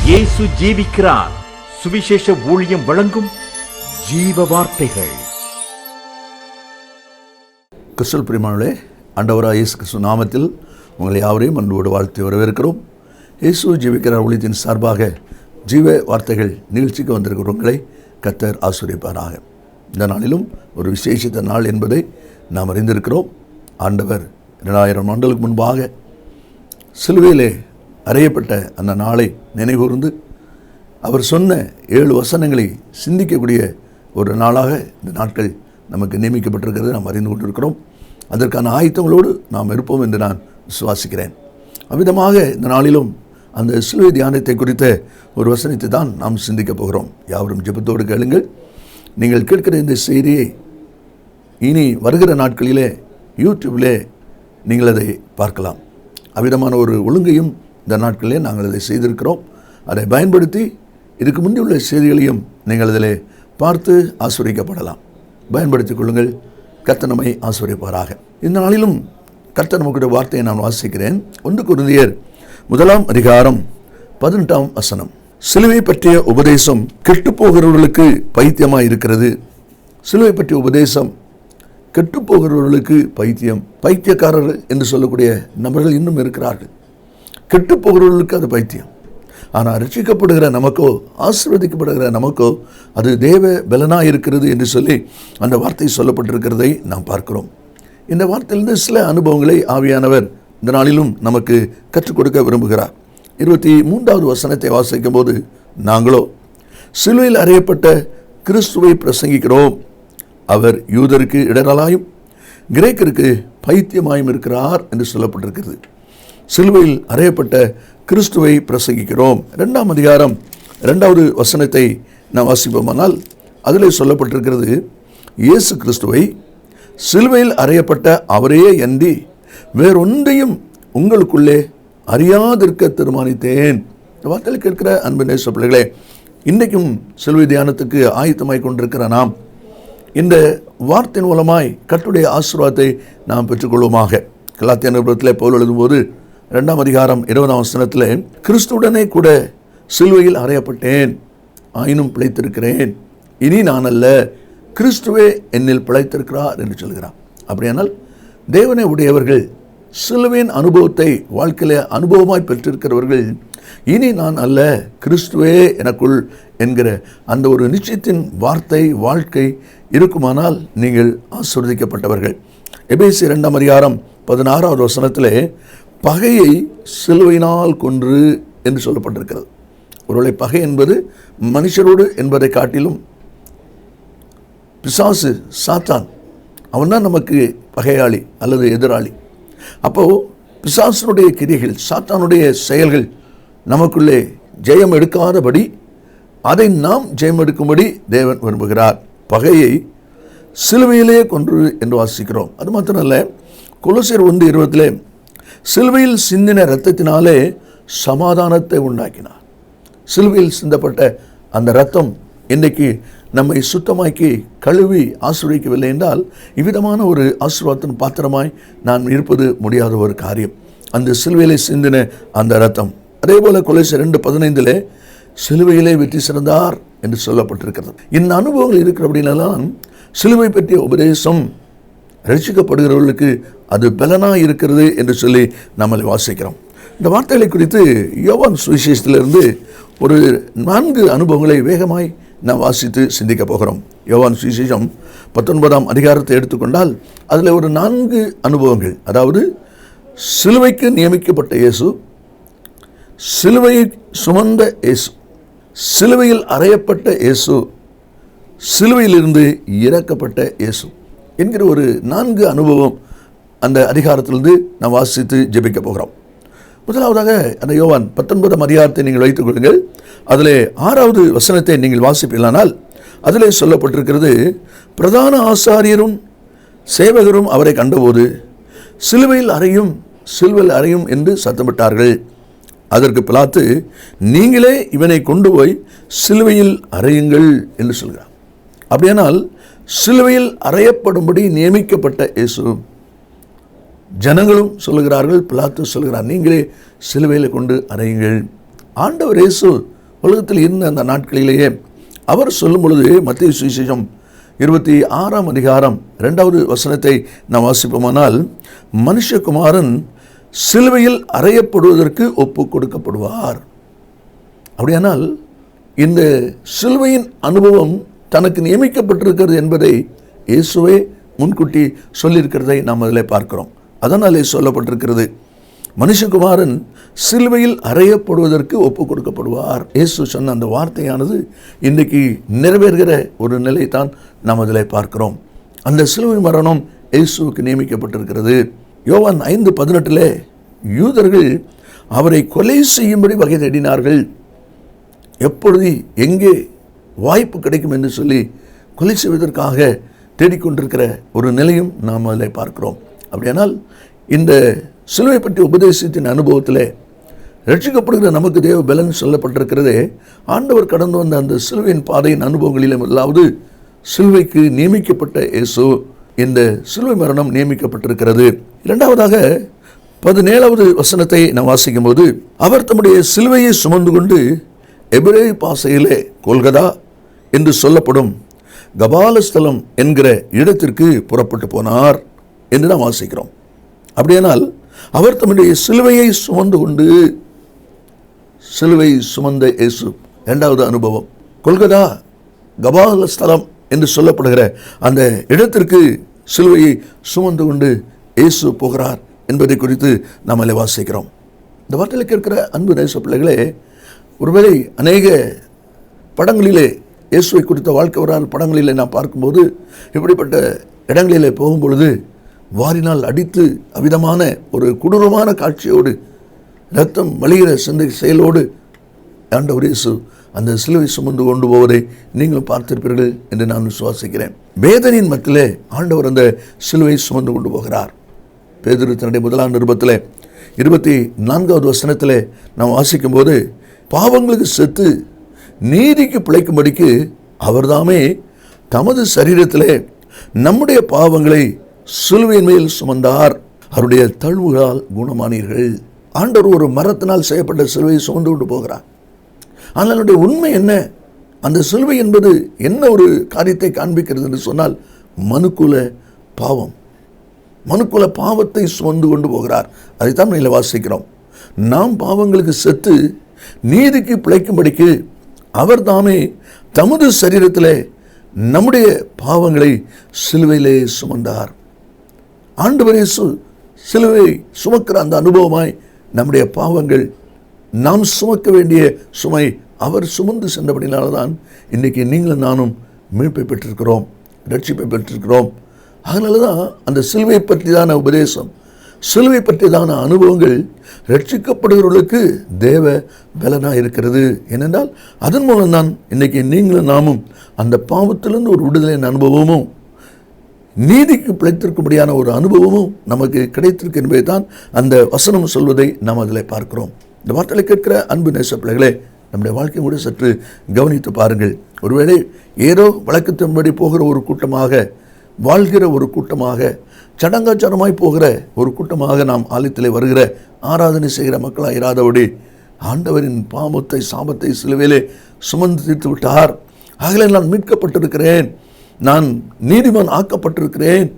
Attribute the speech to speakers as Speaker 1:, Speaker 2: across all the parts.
Speaker 1: இயேசு ஜீவிக்கிறார். சுவிசேஷ ஊழியம் வழங்கும் ஜீவ வார்த்தைகள்.
Speaker 2: கிறிஸ்துவுக்குள் பிரியமானவர்களே, ஆண்டவராகிய இயேசு கிறிஸ்து நாமத்தில் உங்களை யாவரையும் அன்போடு வாழ்த்து வரவேற்கிறோம். இயேசு ஜீவிக்கிறார் ஊழியத்தின் சார்பாக ஜீவ வார்த்தைகள் நிகழ்ச்சிக்கு வந்திருக்கிறவங்களை கர்த்தர் ஆசீர்வதிப்பாராக. இந்த நாளிலும் ஒரு விசேஷித்த நாள் என்பதை நாம் அறிந்திருக்கிறோம். ஆண்டவர் 2000 ஆண்டுகளுக்கு முன்பாக சிலுவையிலே அறையப்பட்ட அந்த நாளை நினைகூர்ந்து அவர் சொன்ன 7 வசனங்களை சிந்திக்கக்கூடிய ஒரு நாளாக இந்த நாட்கள் நமக்கு நியமிக்கப்பட்டிருக்கிறது நாம் அறிந்து கொண்டிருக்கிறோம். அதற்கான ஆயத்தங்களோடு நாம் இருப்போம் என்று நான் விசுவாசிக்கிறேன். அவ்விதமாக இந்த நாளிலும் அந்த சிலுவை தியானத்தை குறித்த ஒரு வசனத்தை தான் நாம் சிந்திக்கப் போகிறோம். யாவரும் ஜெபத்தோடு கேளுங்கள். நீங்கள் கேட்கிற இந்த செய்தியை இனி வருகிற நாட்களிலே யூடியூப்பிலே நீங்கள் அதை பார்க்கலாம். அவ்விதமான ஒரு ஒழுங்கையும் இந்த நாட்களிலே நாங்கள் அதை செய்திருக்கிறோம். அதை பயன்படுத்தி இதுக்கு முந்தி உள்ள செய்திகளையும் நீங்கள் அதில் பார்த்து ஆசீர்வதிக்கப்படலாம். பயன்படுத்திக் கொள்ளுங்கள். கர்த்தர் நம்மை ஆசீர்வதிப்பாராக. இந்த நாளிலும் கர்த்தர் நமக்குடைய வார்த்தையை நான் வாசிக்கிறேன். 1 கொரிந்தியர் 1 அதிகாரம் 18 வசனம். சிலுவை பற்றிய உபதேசம் கெட்டுப்போகிறவர்களுக்கு பைத்தியமாக இருக்கிறது. சிலுவை பற்றிய உபதேசம் கெட்டுப்போகிறவர்களுக்கு பைத்தியம். பைத்தியக்காரர்கள் என்று சொல்லக்கூடிய நபர்கள் இன்னும் இருக்கிறார்கள். கெட்டுப்போகிறவர்களுக்கு அது பைத்தியம். ஆனால் ரட்சிக்கப்படுகிற நமக்கோ, ஆசீர்வதிக்கப்படுகிற நமக்கோ அது தேவ பலனாக இருக்கிறது என்று சொல்லி அந்த வார்த்தை சொல்லப்பட்டிருக்கிறதை நாம் பார்க்கிறோம். இந்த வார்த்தையிலிருந்து சில அனுபவங்களை ஆவியானவர் இந்த நாளிலும் நமக்கு கற்றுக் கொடுக்க விரும்புகிறார். 23வது வசனத்தை வாசிக்கும் போது, நாங்களோ சிலுவையில் அறையப்பட்ட கிறிஸ்துவை பிரசங்கிக்கிறோம். அவர் யூதருக்கு இடரலாயும் கிரேக்கருக்கு பைத்தியமாயும் இருக்கிறார் என்று சொல்லப்பட்டிருக்கிறது. சிலுவையில் அறையப்பட்ட கிறிஸ்துவை பிரசங்கிக்கிறோம். 2 அதிகாரம் 2வது வசனத்தை நாம் வாசிப்போமானால் அதில் சொல்லப்பட்டிருக்கிறது, இயேசு கிறிஸ்துவை சிலுவையில் அறையப்பட்ட அவரே அன்றி வேறொன்றையும் உங்களுக்குள்ளே அறியாதிருக்க தீர்மானித்தேன். இந்த வார்த்தையில் கேட்கிற அன்பு நேச பிள்ளைகளே, இன்றைக்கும் சிலுவை தியானத்துக்கு ஆயத்தமாய் கொண்டிருக்கிற நாம் இந்த வார்த்தையின் மூலமாய் கர்த்தருடைய ஆசீர்வாதத்தை நாம் பெற்றுக்கொள்வோமாக. கலாத்திய நிருபத்திலே பவுல் எழுதும்போது 2 அதிகாரம் 20 வசனத்தில், கிறிஸ்துவுடனே கூட சிலுவையில் அறையப்பட்டேன், ஆயினும் பிழைத்திருக்கிறேன். இனி நான் அல்ல, கிறிஸ்துவே என்னில் பிழைத்திருக்கிறார் என்று சொல்கிறார். அப்படியானால் தேவனை உடையவர்கள், சிலுவையின் அனுபவத்தை வாழ்க்கையில அனுபவமாய் பெற்றிருக்கிறவர்கள், இனி நான் அல்ல, கிறிஸ்துவே எனக்குள் என்கிற அந்த ஒரு நிச்சயத்தின் வார்த்தை வாழ்க்கை இருக்குமானால் நீங்கள் ஆசீர்வதிக்கப்பட்டவர்கள். எபேசியர் 2 அதிகாரம் 16வது வசனத்திலே, பகையை சிலுவையினால் கொன்று என்று சொல்லப்பட்டிருக்கிறது. ஒருவேளை பகை என்பது மனுஷரோடு என்பதை காட்டிலும் பிசாசு, சாத்தான், அவன்தான் நமக்கு பகையாளி அல்லது எதிராளி. அப்போது பிசாசனுடைய கிரியைகள், சாத்தானுடைய செயல்கள் நமக்குள்ளே ஜெயம் எடுக்காதபடி அதை நாம் ஜெயம் எடுக்கும்படி தேவன் விரும்புகிறார். பகையை சிலுவையிலே கொன்று என்று வாசிக்கிறோம். அது மாத்திரமல்ல, கொலோசியர் 1:20 சிலுவையில் சிந்தின இரத்தத்தினாலே சமாதானத்தை உண்டாக்கினார். சிலுவையில் சிந்தப்பட்ட அந்த இரத்தம் இன்றைக்கு நம்மை சுத்தமாக்கி கழுவி ஆசீர்வதிக்கவில்லை என்றால் இவ்விதமான ஒரு ஆசீர்வாதத்தின் பாத்திரமாய் நான் இருப்பது முடியாத ஒரு காரியம். அந்த சிலுவையிலே சிந்தின அந்த இரத்தம். அதே போல கொலோசியர் 2:15 சிலுவையிலே வெற்றி சிறந்தார் என்று சொல்லப்பட்டிருக்கிறது. இந்த அனுபவங்கள் இருக்கிறபடினால்தான் சிலுவை பற்றிய உபதேசம் ரட்சிக்கப்படுகிறவர்களுக்கு அது பலனாக இருக்கிறது என்று சொல்லி நம்மளை வாசிக்கிறோம். இந்த வார்த்தைகளை குறித்து யோவான் சுவிசேஷத்திலிருந்து ஒரு 4 அனுபவங்களை வேகமாய் நாம் வாசித்து சிந்திக்க போகிறோம். யோவான் சுவிசேஷம் 19 அதிகாரத்தை எடுத்துக்கொண்டால் அதில் ஒரு 4 அனுபவங்கள், அதாவது சிலுவைக்கு நியமிக்கப்பட்ட இயேசு, சிலுவையை சுமந்த இயேசு, சிலுவையில் அறையப்பட்ட இயேசு, சிலுவையிலிருந்து இறக்கப்பட்ட இயேசு என்கிற ஒரு 4 அனுபவம் அந்த அதிகாரத்திலிருந்து நாம் வாசித்து ஜெபிக்க போகிறோம். முதலாவதாக அந்த யோவான் 19 அதிகாரத்தை நீங்கள் வைத்துக் கொள்ளுங்கள். அதில் 6வது வசனத்தை நீங்கள் வாசிப்பீர்களானால் அதிலே சொல்லப்பட்டிருக்கிறது, பிரதான ஆசாரியரும் சேவகரும் அவரை கண்டபோது சிலுவையில் அறையும் என்று சத்தமிட்டார்கள். அதற்கு பிலாத்து, நீங்களே இவனை கொண்டு போய் சிலுவையில் அறையுங்கள் என்று சொல்கிறார். அப்படியானால் சிலுவையில் அறையப்படும்படி நியமிக்கப்பட்ட இயேசு, ஜனங்களும் சொல்லுகிறார்கள், பிலாத்து சொல்கிறார், நீங்களே சிலுவையில் கொண்டு அறையுங்கள். ஆண்டவர் இயேசு உலகத்தில் இருந்த அந்த நாட்களிலேயே அவர் சொல்லும் பொழுது மத்தேயு சுவிசேஷம் 26ஆம் அதிகாரம் 2வது வசனத்தை நாம் வாசிப்போமானால், மனுஷகுமாரன் சிலுவையில் அறையப்படுவதற்கு ஒப்பு கொடுக்கப்படுவார். அப்படியானால் இந்த சிலுவையின் அனுபவம் தனக்கு நியமிக்கப்பட்டிருக்கிறது என்பதை இயேசுவே முன்கூட்டி சொல்லியிருக்கிறதை நாம் அதில் பார்க்கிறோம். அதனாலே சொல்லப்பட்டிருக்கிறது, மனுஷகுமாரன் சிலுவையில் அறையப்படுவதற்கு ஒப்பு கொடுக்கப்படுவார். இயேசு சொன்ன அந்த வார்த்தையானது இன்றைக்கு நிறைவேறுகிற ஒரு நிலைத்தான் நாம் அதில் பார்க்கிறோம். அந்த சிலுவை மரணம் இயேசுவுக்கு நியமிக்கப்பட்டிருக்கிறது. யோவான் 5:18 யூதர்கள் அவரை கொலை செய்யும்படி வகை தேடினார்கள். எப்பொழுது எங்கே வாய்ப்பு கிடைக்கும் என்று சொல்லி கொலை செய்வதற்காக தேடிக்கொண்டிருக்கிற ஒரு நிலையும் நாம் அதில் பார்க்கிறோம். அப்படியானால் இந்த சிலுவை பற்றி உபதேசத்தின் அனுபவத்தில் ரட்சிக்கப்படுகிற நமக்கு தேவ பலன் சொல்லப்பட்டிருக்கிறதே, ஆண்டவர் கடந்து வந்த அந்த சிலுவையின் பாதையின் அனுபவங்களிலும் முதலாவது சிலுவைக்கு நியமிக்கப்பட்ட இயேசு, இந்த சிலுவை மரணம் நியமிக்கப்பட்டிருக்கிறது. இரண்டாவதாக 17வது வசனத்தை நாம் வாசிக்கும் போது, அவர் தம்முடைய சிலுவையை சுமந்து கொண்டு எபிரேய பாஷையிலே கொல்கதா என்று சொல்லப்படும் கபாலஸ்தலம் என்கிற இடத்திற்கு புறப்பட்டு போனார் என்று நாம் வாசிக்கிறோம். அப்படியானால் அவர் தம்முடைய சிலுவையை சுமந்து கொண்டு, சிலுவை சுமந்த இயேசு இரண்டாவது அனுபவம். கொல்கதா கபாலஸ்தலம் என்று சொல்லப்படுகிற அந்த இடத்திற்கு சிலுவையை சுமந்து கொண்டு இயேசு போகிறார் என்பதை குறித்து நாம் அதில் வாசிக்கிறோம். இந்த வார்த்தையில் கேட்கிற அன்பு நேச பிள்ளைகளே, ஒருவேளை அநேக படங்களிலே இயேசுவை குறித்த வாழ்க்கை வரலாறு படங்களிலே நாம் பார்க்கும்போது, இப்படிப்பட்ட இடங்களிலே போகும்பொழுது வாரினால் அடித்து அவிதமான ஒரு கொடூரமான காட்சியோடு இரத்தம் வழிகிற சிந்தை செயலோடு ஆண்டவர் இயேசு அந்த சிலுவை சுமந்து கொண்டு போவதை நீங்களும் பார்த்திருப்பீர்கள் என்று நான் விசுவாசிக்கிறேன். வேதனையின் மத்தியிலே ஆண்டவர் அந்த சிலுவை சுமந்து கொண்டு போகிறார். பேதுரு தன்னுடைய 1ஆம் நிருபத்தில் 24வது வசனத்தில் நாம் வாசிக்கும் போது, பாவங்களுக்கு செத்து நீதிக்கு பிழைக்கும்படிக்கு அவர்தாமே தமது சரீரத்திலே நம்முடைய பாவங்களை சிலுவையின் மேல் சுமந்தார், அவருடைய தழுவுகளால் குணமானீர்கள். ஆண்டவர் ஒரு மரத்தினால் செய்யப்பட்ட சிலுவையை சுமந்து கொண்டு போகிறார். ஆனால் அதனுடைய உண்மை என்ன? அந்த சிலுவை என்பது என்ன ஒரு காரியத்தை காண்பிக்கிறது என்று சொன்னால், மனுக்குல பாவம், மனுக்குல பாவத்தை சுமந்து கொண்டு போகிறார். அதைத்தான் மேலே வாசிக்கிறோம். நாம் பாவங்களுக்கு செத்து நீதிக்கு பிழைக்கும்படிக்கு அவர் தாமே தமது சரீரத்திலே நம்முடைய பாவங்களை சிலுவையிலே சுமந்தார். ஆண்டவர் இயேசு சிலுவை சுமக்கிற அந்த அனுபவமாய் நம்முடைய பாவங்கள், நாம் சுமக்க வேண்டிய சுமை அவர் சுமந்து சென்றபடினால்தான் இன்றைக்கி நீங்களும் நானும் மீட்பை பெற்றிருக்கிறோம், ரட்சிப்பை பெற்றிருக்கிறோம். அதனால தான் அந்த சிலுவை பற்றிதான உபதேசம், சிலுவை பற்றிதான அனுபவங்கள் ரட்சிக்கப்படுகிறவர்களுக்கு தேவ பலனாக இருக்கிறது. ஏனென்றால் அதன் மூலம்தான் இன்றைக்கி நீங்களும் நாமும் அந்த பாவத்திலிருந்து ஒரு விடுதலையின் அனுபவமும் நீதிக்கு பிழைத்திருக்கும்படியான ஒரு அனுபவமும் நமக்கு கிடைத்திருக்கு என்பதை தான் அந்த வசனம் சொல்வதை நாம் அதில் பார்க்கிறோம். இந்த வார்த்தைகளை கேட்கிற அன்பு நேச பிள்ளைகளே, நம்முடைய வாழ்க்கையை கூட சற்று கவனித்து பாருங்கள். ஒருவேளை ஏதோ வழக்கத்தின்படி போகிற ஒரு கூட்டமாக, வாழ்கிற ஒரு கூட்டமாக, சடங்காச்சாரமாய் போகிற ஒரு கூட்டமாக நாம் ஆலயத்திலே வருகிற ஆராதனை செய்கிற மக்களாக இராதபடி, ஆண்டவரின் பாவத்தை சாபத்தை சிலுவையிலே சுமந்து தீர்த்து விட்டார், ஆகவே நான் மீட்கப்பட்டிருக்கிறேன், நான் நீதிமான் ஆக்கப்பட்டிருக்கிறேன்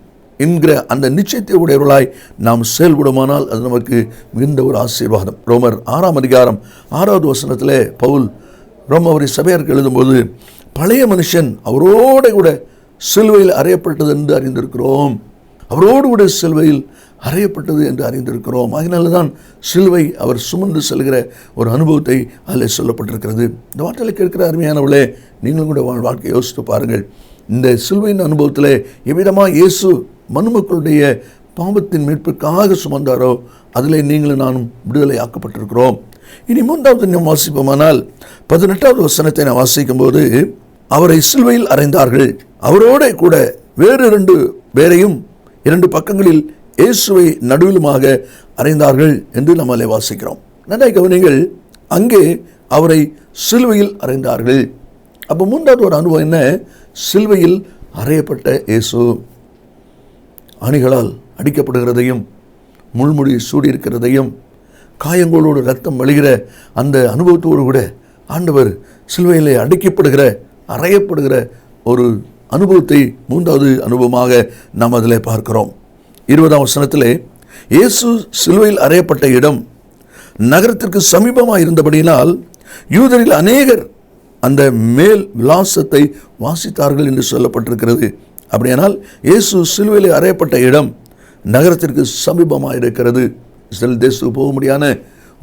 Speaker 2: என்கிற அந்த நிச்சயத்தை உடையவர்களாய் நாம் செயல்படுமானால் அது நமக்கு மிகுந்த ஒரு ஆசீர்வாதம். ரோமர் 6ஆம் அதிகாரம் 6வது வசனத்தில் பவுல் ரோமவரி சபையாருக்கு எழுதும்போது, பழைய மனுஷன் அவரோடு கூட சிலுவையில் அறையப்பட்டது என்று அறிந்திருக்கிறோம், அவரோடு கூட சிலுவையில் அறையப்பட்டது என்று அறிந்திருக்கிறோம். அதனால தான் சிலுவை அவர் சுமந்து செல்கிற ஒரு அனுபவத்தை அதில் சொல்லப்பட்டிருக்கிறது. இந்த வார்த்தையில் கேட்கிற அருமையானவர்களே, நீங்களும் கூட வாழ்க்கையை யோசித்து பாருங்கள். இந்த சிலுவையின் அனுபவத்தில் எவ்விதமாக இயேசு மனுமக்களுடைய பாவத்தின் மீட்புக்காக சுமந்தாரோ அதில் நீங்களும் நானும் விடுதலை ஆக்கப்பட்டிருக்கிறோம். இனி 3வது நாம் வாசிப்போமானால் 18வது வசனத்தை நான் வாசிக்கும் போது, அவரை சிலுவையில் அறைந்தார்கள், அவரோட கூட வேறு 2 பேரையும் 2 பக்கங்களில் இயேசுவை நடுவிலுமாக அறைந்தார்கள் என்று நம்ம அதில் வாசிக்கிறோம். நன்றாக கவனிங்கள், அங்கே அவரை சிலுவையில் அறைந்தார்கள். அப்போ 3வது ஒரு அனுபவம் என்ன? சிலுவையில் அறையப்பட்ட இயேசு அணிகளால் அடிக்கப்படுகிறதையும், முள்முடி சூடியிருக்கிறதையும், காயங்களோடு ரத்தம் வழிகிற அந்த அனுபவத்தோடு கூட ஆண்டவர் சிலுவையிலே அடிக்கப்படுகிற, அறையப்படுகிற ஒரு அனுபவத்தை 3வது அனுபவமாக நாம் அதில் பார்க்கிறோம். 20ஆம் வசனத்திலே, இயேசு சிலுவையில் அறையப்பட்ட இடம் நகரத்திற்கு சமீபமாக இருந்தபடியினால் யூதரில் அநேகர் அந்த மேல் விலாசத்தை வாசித்தார்கள் என்று சொல்லப்பட்டிருக்கிறது. அப்படியானால் இயேசு சிலுவையில் அறையப்பட்ட இடம் நகரத்திற்கு சமீபமாக இருக்கிறது. இஸ்ரேல் தேசத்துக்கு போக முடியாத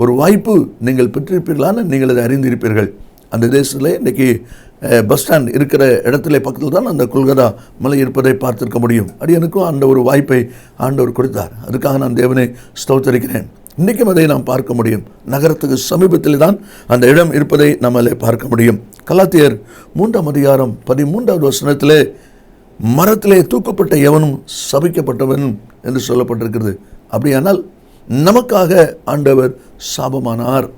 Speaker 2: ஒரு வாய்ப்பு நீங்கள் பெற்றிருப்பீர்களான நீங்கள் அதை அறிந்திருப்பீர்கள். அந்த தேசத்தில் இன்றைக்கி பஸ் ஸ்டாண்ட் இருக்கிற இடத்துல பக்கத்தில் தான் அந்த கொல்கத்தா மலை இருப்பதை பார்த்திருக்க முடியும். அடியனுக்கும் அந்த ஒரு வாய்ப்பை ஆண்டவர் கொடுத்தார். அதுக்காக நான் தேவனை ஸ்தோத்தரிக்கிறேன். இன்றைக்கும் அதை நாம் பார்க்க முடியும். நகரத்துக்கு சமீபத்தில் தான் அந்த இடம் இருப்பதை நம்மளே பார்க்க முடியும். கலாத்தியர் 3ஆம் அதிகாரம் 13வது வசனத்திலே, மரத்திலே தூக்கப்பட்ட எவனும் சபிக்கப்பட்டவன் என்று சொல்லப்பட்டிருக்கிறது. அப்படியானால் நமக்காக ஆண்டவர் சாபமானார்.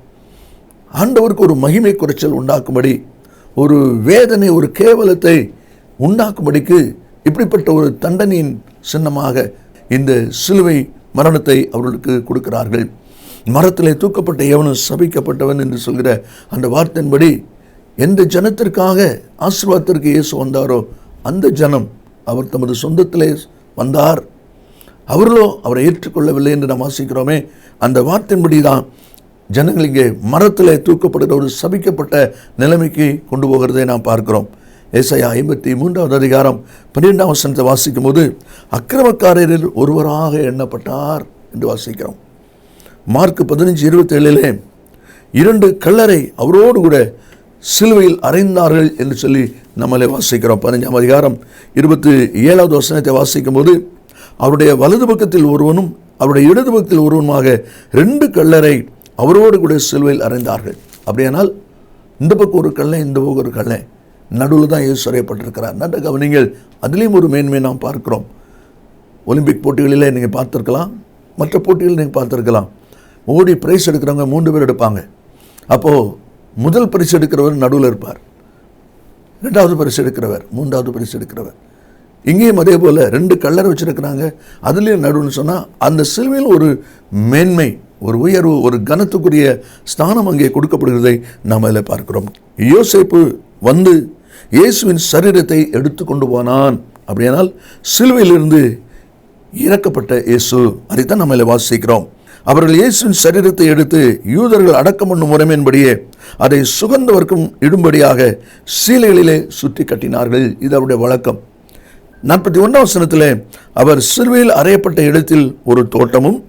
Speaker 2: ஆண்டவருக்கு ஒரு மகிமை குறைச்சல் உண்டாக்கும்படி, ஒரு வேதனை, ஒரு கேவலத்தை உண்டாக்கும்படிக்கு இப்படிப்பட்ட ஒரு தண்டனையின் சின்னமாக இந்த சிலுவை மரணத்தை அவர்களுக்கு கொடுக்கிறார்கள். மரத்திலே தூக்கப்பட்ட எவனும் சபிக்கப்பட்டவன் என்று சொல்கிற அந்த வார்த்தையின்படி எந்த ஜனத்திற்காக ஆசீர்வாதத்திற்கு இயேசு வந்தாரோ அந்த ஜனம் அவர் தமது சொந்தத்திலே வந்தார். அவர்களோ அவரை ஏற்றுக்கொள்ளவில்லை என்று நாம் வாசிக்கிறோமே. அந்த வார்த்தையின்படி தான் ஜனங்கள் இங்கே மரத்திலே தூக்கப்படுகிற ஒரு சபிக்கப்பட்ட நிலைமைக்கு கொண்டு போகிறதை நாம் பார்க்கிறோம். ஏசாயா 53வது அதிகாரம் 12ஆம் வசனத்தை வாசிக்கும் போது, அக்கிரமக்காரரில் ஒருவராக எண்ணப்பட்டார் என்று வாசிக்கிறோம். மார்க் 15:27 2 கள்ளரை அவரோடு கூட சிலுவையில் அறைந்தார்கள் என்று சொல்லி நம்மளே வாசிக்கிறோம். 15ஆம் அதிகாரம் 27வது வசனத்தை வாசிக்கும் போது, அவருடைய வலது பக்கத்தில் ஒருவனும் அவருடைய இடது பக்கத்தில் ஒருவனுமாக 2 கள்ளரை அவரோடு கூட சிலுவையில் அறைந்தார்கள். அப்படியானால் இந்த பக்கம் ஒரு கள்ளை, இந்த பக்கம் ஒரு கள்ளை, நடுவில் தான் இயேசு அறையப்பட்டிருக்கிறார். நன்றாக கவனிங்கள். அதுலேயும் ஒரு மேன்மை நாம் பார்க்கிறோம். ஒலிம்பிக் போட்டிகளில் நீங்கள் பார்த்துருக்கலாம், மற்ற போட்டிகளில் நீங்கள் பார்த்துருக்கலாம். ஓடி பிரைஸ் எடுக்கிறவங்க 3 பேர் எடுப்பாங்க. அப்போது முதல் பரிசு எடுக்கிறவர் நடுவில் இருப்பார், 2வது பரிசு எடுக்கிறவர், 3வது பரிசு எடுக்கிறவர். இங்கேயும் அதே போல் 2 கல்லறை வச்சுருக்கிறாங்க. அதுலேயும் நடுவுன்னு சொன்னால் அந்த சிலுவையில் ஒரு மேன்மை, ஒரு உயர்வு, ஒரு கனத்துக்குரிய ஸ்தானம் அங்கே கொடுக்கப்படுகிறதை நாம் அதில் பார்க்கிறோம். யோசேப்பு வந்து இயேசுவின் சரீரத்தை எடுத்து கொண்டு போனான். அப்படியானால் சிலுவையிலிருந்து இறக்கப்பட்ட இயேசு, அதைத்தான் நம்ம அதில் வாசிக்கிறோம். அவர்கள் இயேசுவின் சரீரத்தை எடுத்து யூதர்கள் அடக்கம் பண்ணும் முறைமையின்படியே அதை சுகந்தவர்க்கும் இடும்படியாக சீலைகளிலே சுற்றி கட்டினார்கள். இது அவருடைய வழக்கம். 41ஆம் வசனத்திலே, அவர் சிலுவையில் அறையப்பட்ட இடத்தில் ஒரு தோட்டமும்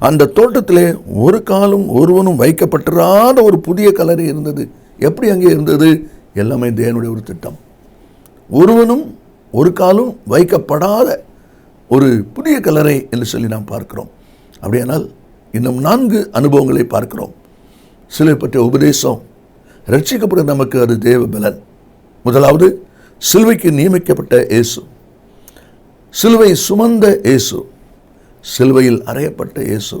Speaker 2: அந்த தோட்டத்திலே ஒரு காலும் ஒருவனும் வைக்கப்பட்டிராத ஒரு புதிய கல்லறை இருந்தது. எப்படி அங்கே இருந்தது? எல்லாமே தேவனுடைய ஒரு திட்டம். ஒருவனும் ஒரு காலும் வைக்கப்படாத ஒரு புதிய கல்லறை என்று சொல்லி நாம் பார்க்கிறோம். அப்படியானால் இன்னும் 4 அனுபவங்களை பார்க்கிறோம். சிலுவை பற்றிய உபதேசம், ரட்சிக்கப்பட நமக்கு அது தேவ பலன். முதலாவது, சிலுவைக்கு நியமிக்கப்பட்ட இயேசு, சிலுவை சுமந்த இயேசு, சிலுவையில் அறையப்பட்ட இயேசு,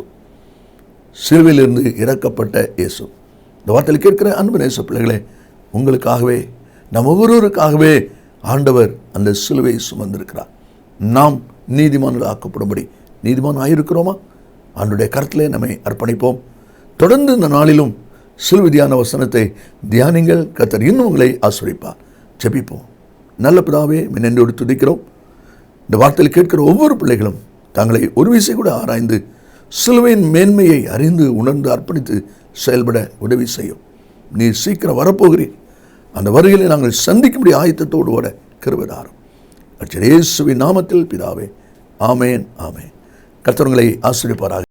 Speaker 2: சிலுவையிலிருந்து இறக்கப்பட்ட இயேசு. இந்த வார்த்தையில் கேட்கிற அன்பு நேச பிள்ளைகளே, உங்களுக்காகவே, நம் ஒவ்வொருவருக்காகவே ஆண்டவர் அந்த சிலுவையை சுமந்திருக்கிறார். நாம் நீதிமான்கள் ஆக்கப்படும்படி நீதிமான் ஆகியிருக்கிறோமா? ஆண்டுடைய கருத்திலே நம்மை அர்ப்பணிப்போம். தொடர்ந்து இந்த நாளிலும் சிலுவை தியான வசனத்தை தியானிங்கள். கர்த்தர் இன்னும் உங்களை ஆசீர்வதிப்பார். ஜெபிப்போம். நல்ல பிதாவே, நன்றியோடு துதிக்கிறோம். இந்த வார்த்தையில் கேட்கிற ஒவ்வொரு பிள்ளைகளும் தங்களை ஒரு விசை கூட ஆராய்ந்து சிலுவையின் மேன்மையை அறிந்து உணர்ந்து அர்ப்பணித்து செயல்பட உதவி செய்யும். நீ சீக்கிரம் வரப்போகிறீர். அந்த வருகையில் நாங்கள் சந்திக்கும்படி ஆயத்தத்தோடு ஓட கிருபை தாரும். இயேசுவின் நாமத்தில் பிதாவே, ஆமேன், ஆமேன். கர்த்தர் உங்களை ஆசீர்வதிப்பாராக.